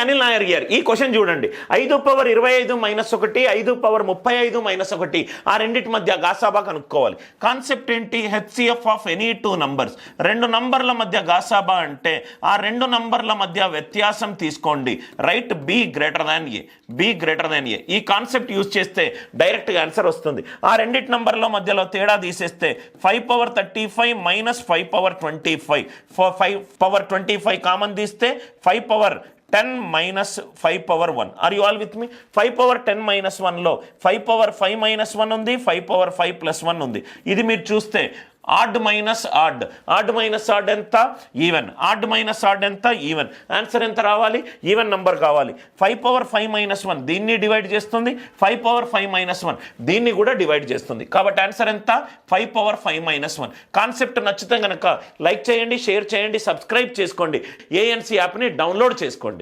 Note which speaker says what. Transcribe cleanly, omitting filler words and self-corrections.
Speaker 1: అనిల్ నాయర్ గారు ఈ క్వశ్చన్ చూడండి. 5 పవర్ 25 మైనస్ 1, 5 పవర్ 35 మైనస్ 1, ఆ రెండింటి మధ్య గాసాబా కనుక్కోవాలి. కాన్సెప్ట్ ఏంటి? HCF of any two numbers. రెండు నంబర్ల మధ్య గాసాబా అంటే ఆ రెండు నంబర్ల మధ్య వ్యత్యాసం తీసుకోండి. రైట్, బి గ్రేటర్ దాన్ ఏ, బి గ్రేటర్ దాన్ ఏ. ఈ కాన్సెప్ట్ యూజ్ చేస్తే డైరెక్ట్గా ఆన్సర్ వస్తుంది. ఆ రెండింటి నంబర్ల మధ్యలో తేడా తీసేస్తే 5 power 35 minus 5 power 25, 5 power 25 common తీస్తే 5 power 10 minus 5 power 1. Are you all with me? 5 power 10 minus 1లో 5 పవర్ 5 మైనస్ 1 ఉంది, 5 పవర్ 5 ప్లస్ 1 ఉంది. ఇది మీరు చూస్తే odd minus odd, odd minus odd ఎంత? ఈవెన్. ఆడ్ మైనస్ ఆడ్ ఎంత? ఈవెన్. ఆన్సర్ ఎంత రావాలి? ఈవెన్ నంబర్ కావాలి. 5 పవర్ 5 మైనస్ 1 దీన్ని డివైడ్ చేస్తుంది, 5 పవర్ 5 మైనస్ 1 దీన్ని కూడా డివైడ్ చేస్తుంది. కాబట్టి ఆన్సర్ ఎంత? 5 పవర్ 5 మైనస్ 1. కాన్సెప్ట్ నచ్చితే కనుక లైక్ చేయండి, షేర్ చేయండి, సబ్స్క్రైబ్ చేసుకోండి, ఏఎన్సీ యాప్ని డౌన్లోడ్ చేసుకోండి.